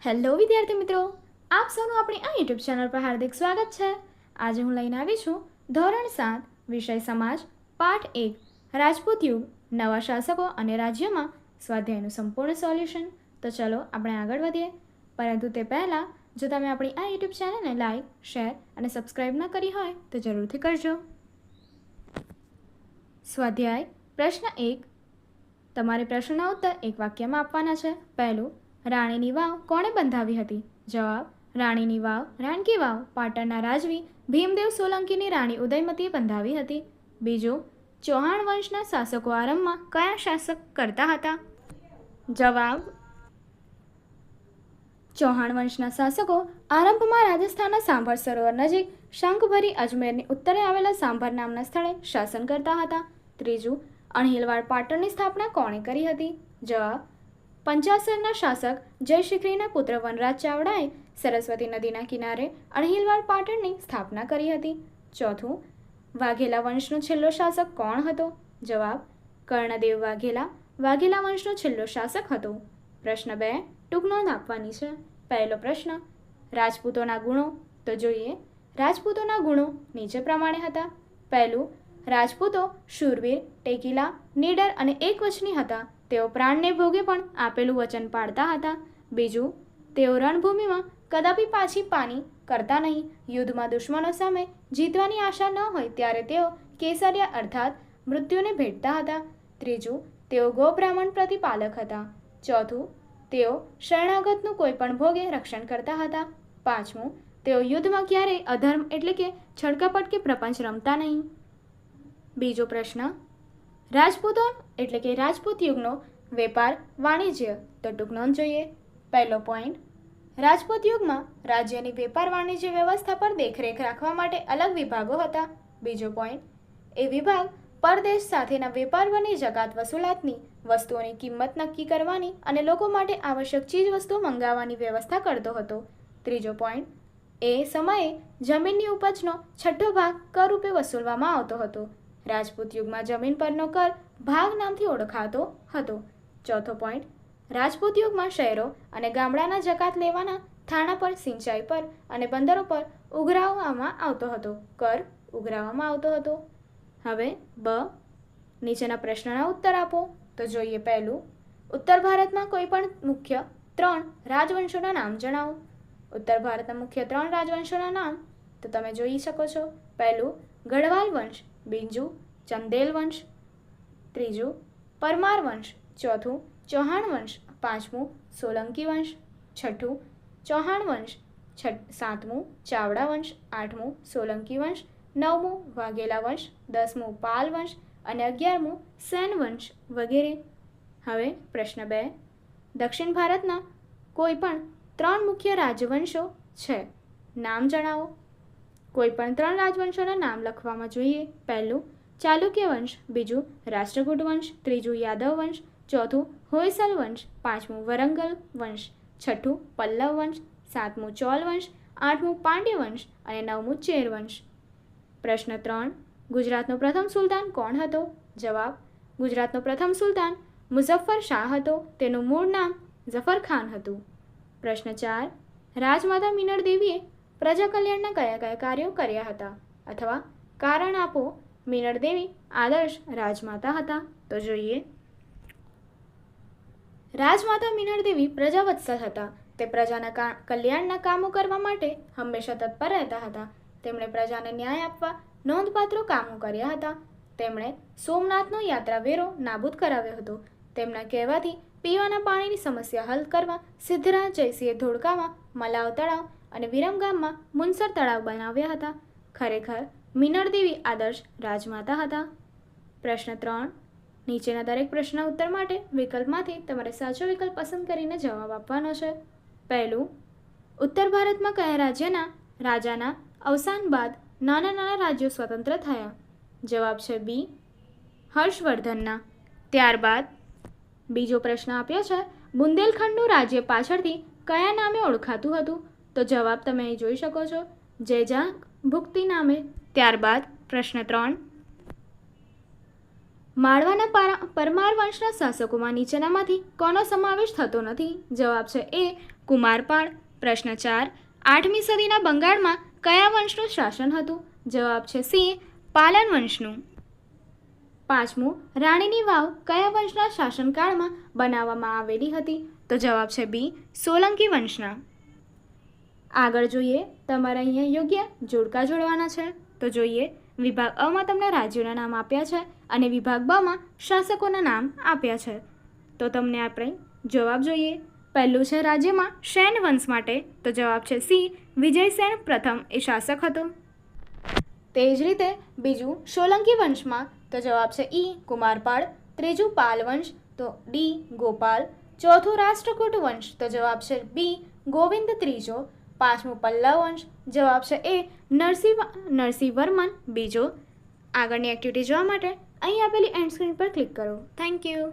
Hello વિદ્યાર્થી મિત્રો, આપ સૌનું આપણી આ યુટ્યુબ ચેનલ પર હાર્દિક સ્વાગત છે. આજે હું લઈને આવી છું ધોરણ 7 વિષય સમાજ પાઠ 1 રાજપૂત યુગ નવા શાસકો અને રાજ્યમાં સ્વાધ્યાયનું સંપૂર્ણ સોલ્યુશન. તો ચલો આપણે આગળ વધીએ, પરંતુ તે પહેલાં જો તમે આપણી આ યુટ્યુબ ચેનલને લાઈક, શેર અને સબસ્ક્રાઈબ ન કરી હોય તો જરૂરથી કરજો. સ્વાધ્યાય પ્રશ્ન 1. તમારે પ્રશ્નના ઉત્તર એક વાક્યમાં આપવાના છે. પહેલું, રાણીની વાવ કોણે બંધાવી હતી? જવાબ: રાણીની વાવ રાણકી વાવ પાટણના રાજવી ભીમદેવ સોલંકીની રાણી ઉદયમતીએ બંધાવી હતી. બીજું, ચૌહાણ વંશના શાસકો આરંભમાં કયા શાસક કરતા હતા? જવાબ: ચૌહાણ વંશના શાસકો આરંભમાં રાજસ્થાનના સાંભર સરોવર નજીક શંખભરી અજમેરની ઉત્તરે આવેલા સાંભર નામના સ્થળે શાસન કરતા હતા. ત્રીજું, અણહિલવાડ પાટણની સ્થાપના કોણે કરી હતી? જવાબ: પંચાસરના શાસક જયશિખરીના પુત્ર વનરાજ ચાવડાએ સરસ્વતી નદીના કિનારે અણહિલવાડ પાટણની સ્થાપના કરી હતી. ચોથું, વાઘેલા વંશનો છેલ્લો શાસક કોણ હતો? જવાબ: કર્ણદેવ વાઘેલા વાઘેલા વંશનો છેલ્લો શાસક હતો. પ્રશ્ન 2. ટૂંક નોંધ આપવાની છે. પહેલો પ્રશ્ન, રાજપૂતોના ગુણો. તો જોઈએ, રાજપૂતોના ગુણો નીચે પ્રમાણે હતા. પહેલું, રાજપૂતો શૂરવીર, ટેકીલા, નીડર અને એકવચની હતા. તેઓ પ્રાણને ભોગે પણ આપેલું વચન પાળતા હતા. બીજું, તેઓ રણભૂમિમાં કદાપી પાછી પાની કરતા નહીં. યુદ્ધમાં દુશ્મનો સામે જીતવાની આશા ન હોય ત્યારે તેઓ કેસરિયા અર્થાત મૃત્યુને ભેટતા હતા. ત્રીજું, તેઓ ગોબ્રાહ્મણ પ્રતિપાલક હતા. ચોથું, તેઓ શરણાગતનું કોઈ પણ ભોગે રક્ષણ કરતા હતા. પાંચમું, તેઓ યુદ્ધમાં ક્યારેય અધર્મ એટલે કે છડકપટ કે પ્રપંચ રમતા નહીં. બીજો પ્રશ્ન, રાજપૂતો એટલે કે રાજપૂત યુગનો વેપાર વાણિજ્ય. તો ટૂંક નોંધ જોઈએ. પહેલો પોઈન્ટ, રાજપૂત યુગમાં રાજ્યની વેપાર વાણિજ્ય વ્યવસ્થા પર દેખરેખ રાખવા માટે અલગ વિભાગો હતા. બીજો પોઈન્ટ, એ વિભાગ પરદેશ સાથેના વેપાર અને જકાત વસૂલાતની, વસ્તુઓની કિંમત નક્કી કરવાની અને લોકો માટે આવશ્યક ચીજ વસ્તુઓ મંગાવવાની વ્યવસ્થા કરતો હતો. ત્રીજો પોઈન્ટ, એ સમયે જમીનની ઉપજનો છઠ્ઠો ભાગ કર રૂપે વસૂલવામાં આવતો હતો. રાજપૂત યુગમાં જમીન પરનો કર ભાગ નામથી ઓળખાતો હતો. ચોથો પોઈન્ટ, રાજપૂત યુગમાં શહેરો અને ગામડાના જકાત લેવાના થાણા પર, સિંચાઈ પર અને બંદરો પર ઉઘરાવવામાં આવતો હતો. કર ઉઘરાવવામાં આવતો હતો. હવે બ. નીચેના પ્રશ્નના ઉત્તર આપો. તો જોઈએ, પહેલું, ઉત્તર ભારતમાં કોઈ પણ મુખ્ય 3 રાજવંશોના નામ જણાવો. ઉત્તર ભારતના મુખ્ય 3 રાજવંશોના નામ તો તમે જોઈ શકો છો. પહેલું, ગઢવાલ વંશ. બીજું, ચંદેલ વંશ. ત્રીજું, પરમાર વંશ. ચોથું, ચૌહાણ વંશ. પાંચમું, સોલંકી વંશ. છઠ્ઠું, ચૌહાણ વંશ. સાતમું, ચાવડા વંશ. આઠમું, સોલંકી વંશ. નવમું, વાઘેલા વંશ. 10મું, પાલ વંશ અને 11મું, સેન વંશ વગેરે. હવે પ્રશ્ન 2. દક્ષિણ ભારતના કોઈ પણ 3 મુખ્ય રાજવંશો છે. નામ જણાવો. કોઈ પણ 3 રાજવંશોના નામ લખવામાં જોઈએ. પહેલું, ચાલુક્ય વંશ. બીજું, રાષ્ટ્રકૂટ વંશ. ત્રીજું, યાદવ વંશ. ચોથું, હોયસલ વંશ. પાંચમું, વરંગલ વંશ. છઠ્ઠું, પલ્લવ વંશ. સાતમું, ચોલ વંશ. આઠમું, પાંડ્ય વંશ અને 9મું, ચેર વંશ. પ્રશ્ન 3. ગુજરાતનો પ્રથમ સુલતાન કોણ હતો? જવાબ: ગુજરાતનો પ્રથમ સુલતાન મુઝફ્ફર શાહ હતો. તેનું મૂળ નામ ઝફર ખાન હતું. પ્રશ્ન 4. રાજમાતા મિનળ દેવીએ પ્રજા કલ્યાણના કયા કયા કાર્યો કર્યા હતા? અથવા કારણ આપો. મિનળ દેવી આદર્શ રાજમાતા હતા. તો જોઈએ, રાજમાતા મિનળ દેવી પ્રજાવત્સલ હતા. તે પ્રજાના કલ્યાણના કામો કરવા માટે હંમેશા તત્પર રહેતા હતા. તેમણે પ્રજાને ન્યાય આપવા નોંધપાત્ર કામો કર્યા હતા. તેમણે સોમનાથનો યાત્રા વેરો નાબૂદ કરાવ્યો હતો. તેમના કહેવાથી પીવાના પાણીની સમસ્યા હલ કરવા સિદ્ધરાજ જયસિંહે ધોળકામાં મલાવ તળાવ અને વિરમગામમાં મુનસર તળાવ બનાવ્યા હતા. ખરેખર મિનળ દેવી આદર્શ રાજમાતા હતા. પ્રશ્ન 3. નીચેના દરેક પ્રશ્નના ઉત્તર માટે વિકલ્પમાંથી તમારે સાચો વિકલ્પ પસંદ કરીને જવાબ આપવાનો છે. પહેલું, ઉત્તર ભારતમાં કયા રાજ્યના રાજાના અવસાન બાદ નાના નાના રાજ્યો સ્વતંત્ર થયા? જવાબ છે બી, હર્ષવર્ધનના. ત્યારબાદ બીજો પ્રશ્ન આપ્યો છે, બુંદેલખંડનું રાજ્ય પાછળથી કયા નામે ઓળખાતું હતું? તો જવાબ તમે અહીં જોઈ શકો છો, જેજાંગ ભુક્તિ નામે. ત્યારબાદ પ્રશ્ન 3. માળવાના પરમાર વંશના શાસકોમાં નીચેનામાંથી કોનો સમાવેશ થતો નથી? જવાબ છે એ કુમારપાળ. પ્રશ્ન 4. 8મી સદીના બંગાળમાં કયા વંશનું શાસન હતું? જવાબ છે સી પાલન વંશનું. 5મું, રાણીની વાવ કયા વંશના શાસનકાળમાં બનાવવામાં આવેલી હતી? તો જવાબ છે બી સોલંકી વંશના. આગળ જોઈએ, તમારે અહીંયા યોગ્ય જોડકા જોડવાના છે. તો જોઈએ, વિભાગ અમાં તમને રાજ્યોના નામ આપ્યા છે અને વિભાગ બમાં શાસકોના નામ આપ્યા છે. તો તમને આપણે જવાબ જોઈએ. પહેલું છે રાજ્યમાં સેન વંશ માટે. તો જવાબ છે સી વિજયસેન પ્રથમ એ શાસક હતો. તે જ રીતે બીજું સોલંકી વંશમાં. તો જવાબ છે ઈ કુમારપાળ. ત્રીજું પાલ વંશ. તો ડી ગોપાલ. ચોથું રાષ્ટ્રકૂટ વંશ. તો જવાબ છે બી ગોવિંદ ત્રીજો. 5મું પલ્લવ વંશ. જવાબ છે એ નરસિંહવર્મન બીજો. આગળની એક્ટિવિટી જોવા માટે અહીં આપેલી એન્ડ સ્ક્રીન પર ક્લિક કરો. Thank you.